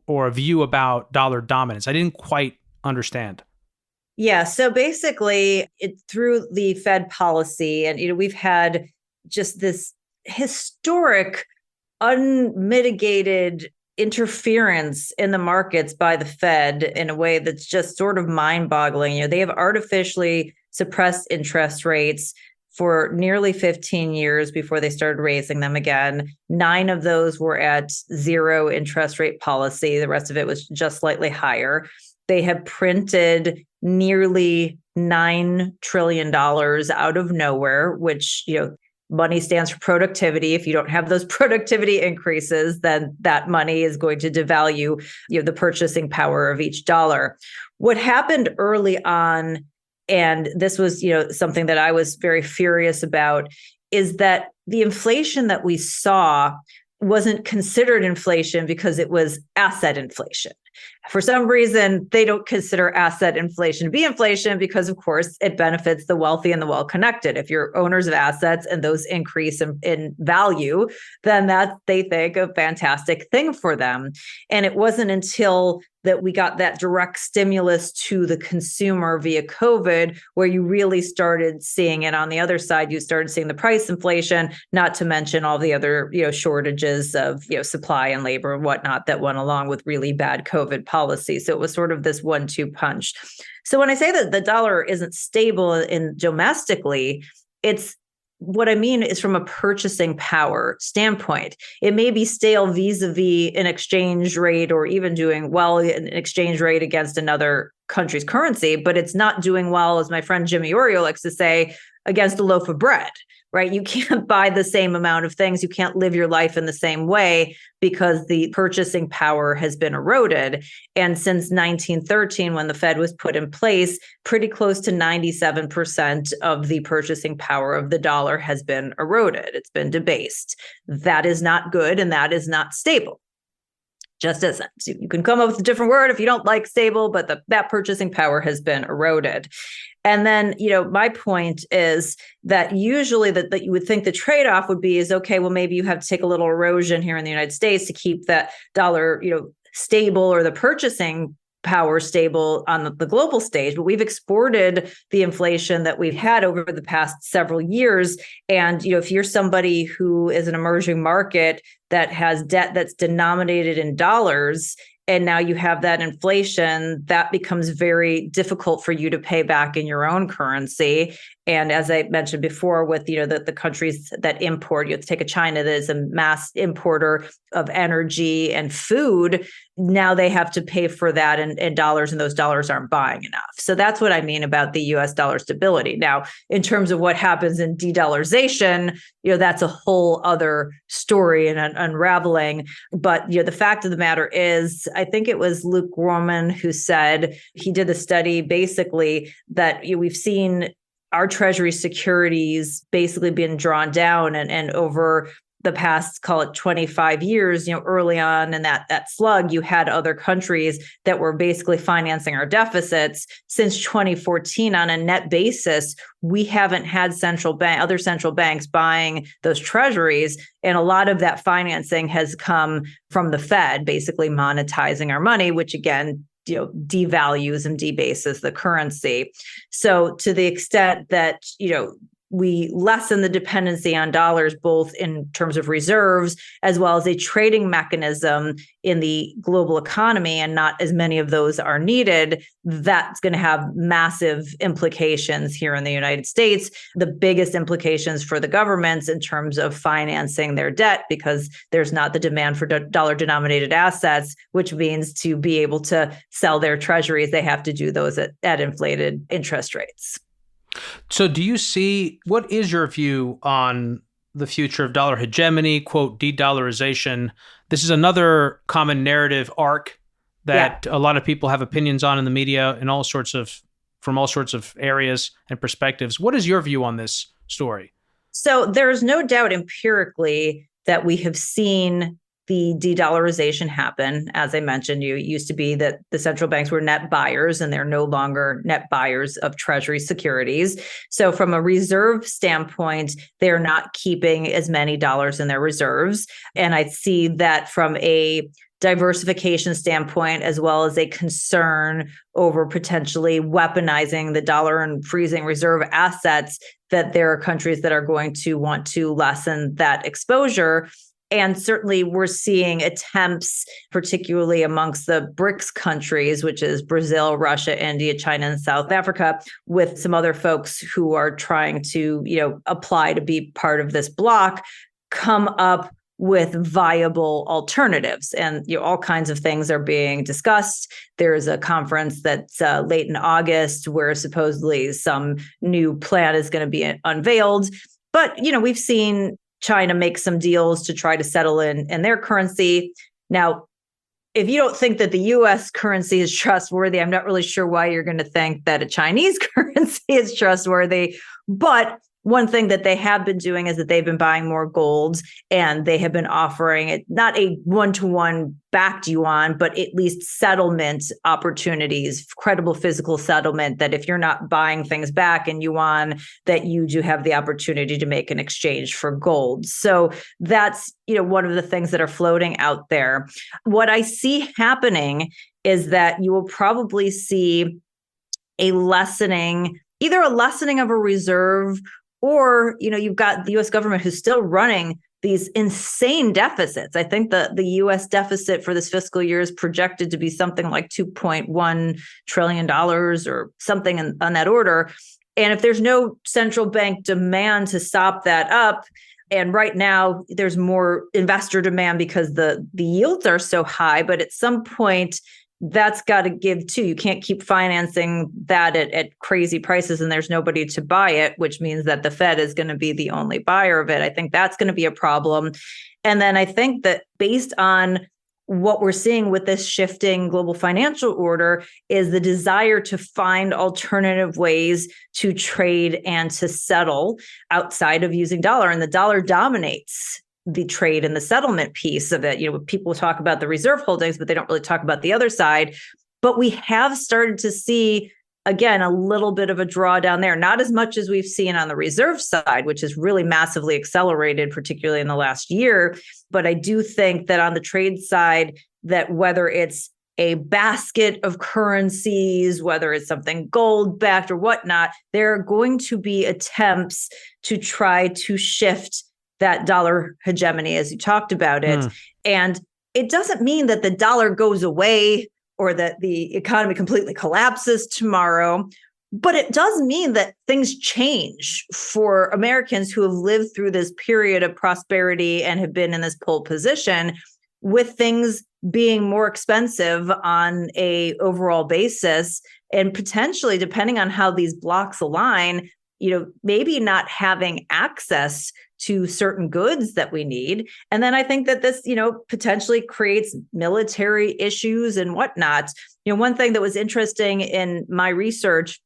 or a view about dollar dominance? I didn't quite understand. Yeah. So basically, through the Fed policy, and we've had just this historic, unmitigated interference in the markets by the Fed in a way that's just sort of mind-boggling. They have artificially suppressed interest rates for nearly 15 years before they started raising them again. 9 of those were at zero interest rate policy. The rest of it was just slightly higher. They have printed nearly $9 trillion out of nowhere, which, money stands for productivity. If you don't have those productivity increases, then that money is going to devalue, the purchasing power of each dollar. What happened early on, and this was, something that I was very furious about, is that the inflation that we saw wasn't considered inflation because it was asset inflation. For some reason, they don't consider asset inflation to be inflation because, of course, it benefits the wealthy and the well-connected. If you're owners of assets and those increase in value, then that's, they think, a fantastic thing for them. And it wasn't until that we got that direct stimulus to the consumer via COVID, where you really started seeing it. On the other side, you started seeing the price inflation, not to mention all the other, shortages of, supply and labor and whatnot that went along with really bad COVID policy. So it was sort of this 1-2 punch. So when I say that the dollar isn't stable in domestically, it's what I mean is from a purchasing power standpoint. It may be stale vis-a-vis an exchange rate or even doing well in an exchange rate against another country's currency, but it's not doing well, as my friend Jimmy Oreo likes to say, against a loaf of bread, right? You can't buy the same amount of things. You can't live your life in the same way because the purchasing power has been eroded. And since 1913, when the Fed was put in place, pretty close to 97% of the purchasing power of the dollar has been eroded. It's been debased. That is not good, and that is not stable. Just isn't. You can come up with a different word if you don't like stable, but that purchasing power has been eroded. And then, my point is that usually that you would think the trade-off would be is, okay, well, maybe you have to take a little erosion here in the United States to keep that dollar, stable, or the purchasing power stable on the global stage. But we've exported the inflation that we've had over the past several years. And, if you're somebody who is an emerging market that has debt that's denominated in dollars, and now you have that inflation, that becomes very difficult for you to pay back in your own currency. And as I mentioned before, with the countries that import, you have to take a China that is a mass importer of energy and food. Now they have to pay for that in dollars, and those dollars aren't buying enough. So that's what I mean about the U.S. dollar stability. Now, in terms of what happens in de-dollarization, that's a whole other story and an unraveling. But the fact of the matter is, I think it was Luke Groman who said, he did a study basically that we've seen our Treasury securities basically been drawn down, and over the past, call it 25 years, early on in that slug, you had other countries that were basically financing our deficits. Since 2014, on a net basis, we haven't had other central banks buying those treasuries. And a lot of that financing has come from the Fed, basically monetizing our money, which again, devalues and debases the currency. So to the extent that, we lessen the dependency on dollars, both in terms of reserves as well as a trading mechanism in the global economy, and not as many of those are needed, that's going to have massive implications here in the United States. The biggest implications for the governments in terms of financing their debt, because there's not the demand for dollar-denominated assets, which means to be able to sell their treasuries, they have to do those at inflated interest rates. So what is your view on the future of dollar hegemony, quote, de-dollarization? This is another common narrative arc that a lot of people have opinions on in the media and from all sorts of areas and perspectives. What is your view on this story? So there's no doubt empirically that we have seen the de-dollarization happen. As I mentioned, it used to be that the central banks were net buyers, and they're no longer net buyers of Treasury securities. So from a reserve standpoint, they're not keeping as many dollars in their reserves. And I see that from a diversification standpoint, as well as a concern over potentially weaponizing the dollar and freezing reserve assets, that there are countries that are going to want to lessen that exposure. And certainly we're seeing attempts, particularly amongst the BRICS countries, which is Brazil, Russia, India, China, and South Africa, with some other folks who are trying to, apply to be part of this bloc, come up with viable alternatives. And all kinds of things are being discussed. There's a conference that's late in August where supposedly some new plan is going to be unveiled. But, we've seen China make some deals to try to settle in their currency. Now, if you don't think that the U.S. currency is trustworthy, I'm not really sure why you're going to think that a Chinese currency is trustworthy. But one thing that they have been doing is that they've been buying more gold, and they have been offering it, not a one-to-one backed yuan, but at least settlement opportunities, credible physical settlement, that if you're not buying things back in yuan, that you do have the opportunity to make an exchange for gold. So that's, one of the things that are floating out there. What I see happening is that you will probably see either a lessening of a reserve, or, you've got the U.S. government who's still running these insane deficits. I think the U.S. deficit for this fiscal year is projected to be something like $2.1 trillion or something on that order. And if there's no central bank demand to stop that up, and right now there's more investor demand because the yields are so high, but at some point that's got to give too. You can't keep financing that at crazy prices and there's nobody to buy it, which means that the Fed is going to be the only buyer of it. I think that's going to be a problem. And then I think that based on what we're seeing with this shifting global financial order is the desire to find alternative ways to trade and to settle outside of using dollar. And the dollar dominates the trade and the settlement piece of it. People talk about the reserve holdings, but they don't really talk about the other side. But we have started to see, again, a little bit of a drawdown there, not as much as we've seen on the reserve side, which has really massively accelerated, particularly in the last year. But I do think that on the trade side, that whether it's a basket of currencies, whether it's something gold backed or whatnot, there are going to be attempts to try to shift that dollar hegemony, as you talked about it. And it doesn't mean that the dollar goes away or that the economy completely collapses tomorrow. But it does mean that things change for Americans who have lived through this period of prosperity and have been in this pole position, with things being more expensive on a overall basis, and potentially, depending on how these blocks align, maybe not having access to certain goods that we need. And then I think that this, potentially creates military issues and whatnot. One thing that was interesting in my research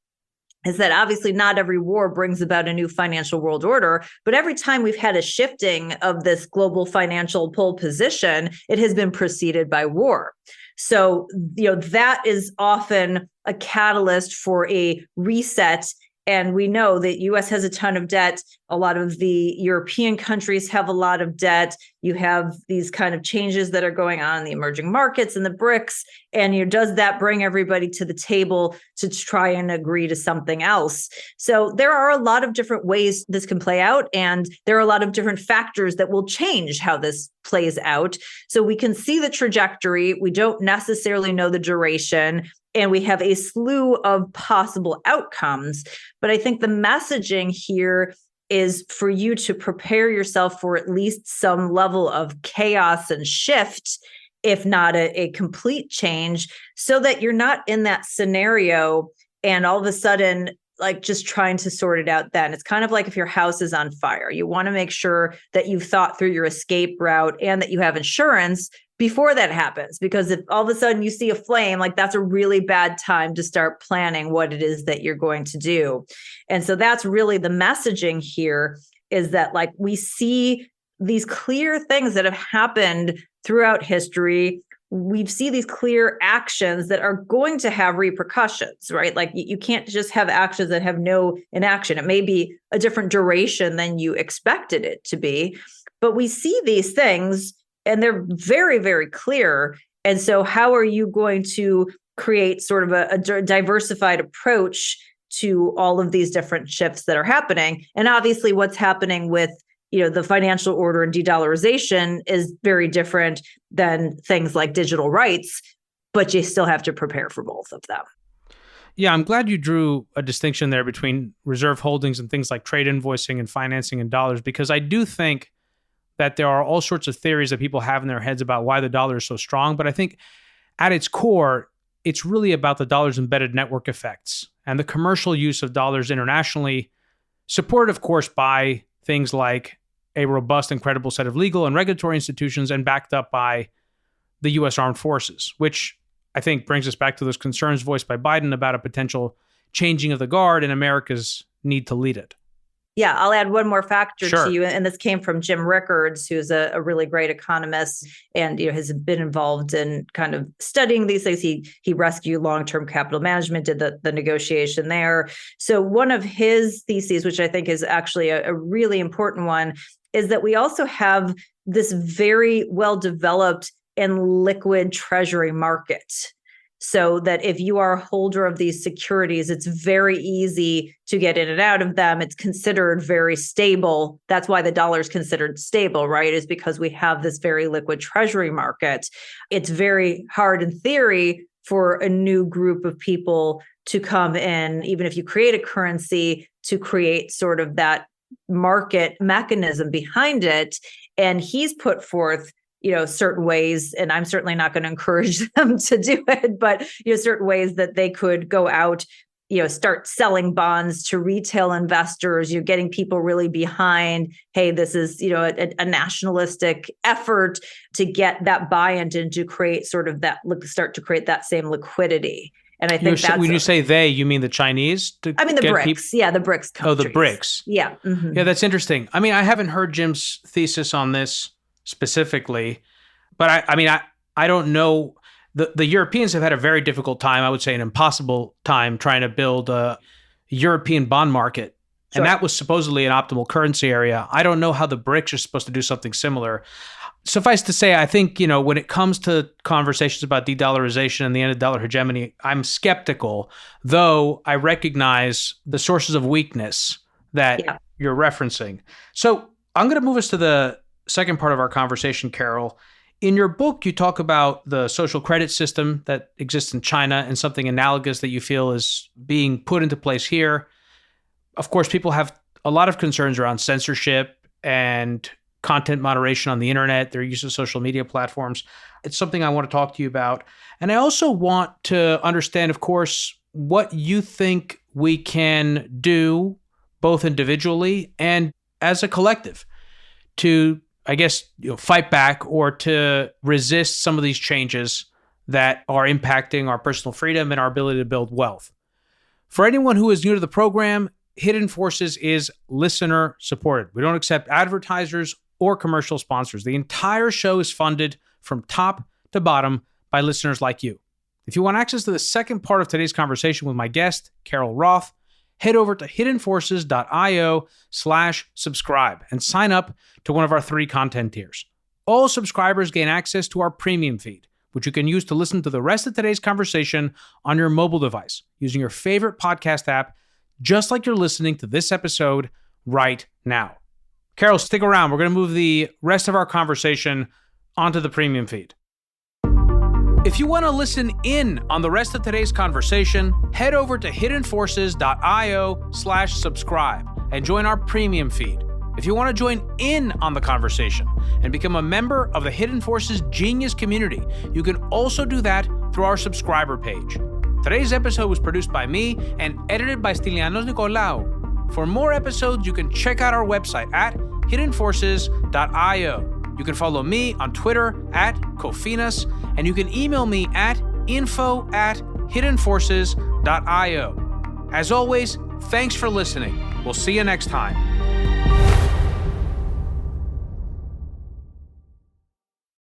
is that obviously not every war brings about a new financial world order, but every time we've had a shifting of this global financial pole position, it has been preceded by war. So, that is often a catalyst for a reset. And we know that U.S. has a ton of debt. A lot of the European countries have a lot of debt. You have these kind of changes that are going on in the emerging markets and the BRICS. And does that bring everybody to the table to try and agree to something else? So there are a lot of different ways this can play out. And there are a lot of different factors that will change how this plays out. So we can see the trajectory. We don't necessarily know the duration. And we have a slew of possible outcomes. But I think the messaging here is for you to prepare yourself for at least some level of chaos and shift, if not a complete change, so that you're not in that scenario and all of a sudden, like just trying to sort it out then. It's kind of like if your house is on fire. You want to make sure that you've thought through your escape route and that you have insurance before that happens, because if all of a sudden you see a flame, like that's a really bad time to start planning what it is that you're going to do. And so that's really the messaging here, is that like we see these clear things that have happened throughout history. We see these clear actions that are going to have repercussions, right? Like you can't just have actions that have no inaction. It may be a different duration than you expected it to be, but we see these things and they're very, very clear. And so how are you going to create sort of a diversified approach to all of these different shifts that are happening? And obviously what's happening with the financial order and de-dollarization is very different than things like digital rights, but you still have to prepare for both of them. Yeah, I'm glad you drew a distinction there between reserve holdings and things like trade invoicing and financing in dollars, because I do think that there are all sorts of theories that people have in their heads about why the dollar is so strong. But I think at its core, it's really about the dollar's embedded network effects and the commercial use of dollars internationally, supported, of course, by things like a robust and credible set of legal and regulatory institutions and backed up by the U.S. Armed Forces, which I think brings us back to those concerns voiced by Biden about a potential changing of the guard and America's need to lead it. Yeah, I'll add one more factor Sure. to you. And this came from Jim Rickards, who's a really great economist and has been involved in kind of studying these things. He rescued long-term capital management, did the negotiation there. So one of his theses, which I think is actually a really important one, is that we also have this very well-developed and liquid Treasury market. So that if you are a holder of these securities, it's very easy to get in and out of them. It's considered very stable. That's why the dollar is considered stable, right? Is because we have this very liquid Treasury market. It's very hard in theory for a new group of people to come in, even if you create a currency, to create sort of that market mechanism behind it. And he's put forth, certain ways, and I'm certainly not going to encourage them to do it, but, certain ways that they could go out, start selling bonds to retail investors. You're getting people really behind, hey, this is, a nationalistic effort to get that buy-in and to create sort of that, start to create that same liquidity. And I think that's... When you say they, you mean the Chinese? The BRICS. Yeah, the BRICS countries. Oh, the BRICS. Yeah. Mm-hmm. Yeah, that's interesting. I mean, I haven't heard Jim's thesis on this specifically, but I don't know. The Europeans have had a very difficult time, I would say an impossible time, trying to build a European bond market. Sure. And that was supposedly an optimal currency area. I don't know how the BRICS are supposed to do something similar. Suffice to say, I think, when it comes to conversations about de-dollarization and the end of dollar hegemony, I'm skeptical, though I recognize the sources of weakness that you're referencing. So I'm going to move us to the second part of our conversation, Carol. In your book, you talk about the social credit system that exists in China and something analogous that you feel is being put into place here. Of course, people have a lot of concerns around censorship and content moderation on the internet, their use of social media platforms. It's something I want to talk to you about. And I also want to understand, of course, what you think we can do, both individually and as a collective, to, I guess, fight back or to resist some of these changes that are impacting our personal freedom and our ability to build wealth. For anyone who is new to the program, Hidden Forces is listener supported. We don't accept advertisers or commercial sponsors. The entire show is funded from top to bottom by listeners like you. If you want access to the second part of today's conversation with my guest, Carol Roth, head over to hiddenforces.io/subscribe and sign up to one of our 3 content tiers. All subscribers gain access to our premium feed, which you can use to listen to the rest of today's conversation on your mobile device using your favorite podcast app, just like you're listening to this episode right now. Carol, stick around. We're going to move the rest of our conversation onto the premium feed. If you want to listen in on the rest of today's conversation, head over to hiddenforces.io/subscribe and join our premium feed. If you want to join in on the conversation and become a member of the Hidden Forces Genius community, you can also do that through our subscriber page. Today's episode was produced by me and edited by Stylianos Nicolaou. For more episodes, you can check out our website at hiddenforces.io. You can follow me on Twitter at Kofinas, and you can email me at info@hiddenforces.io. As always, thanks for listening. We'll see you next time.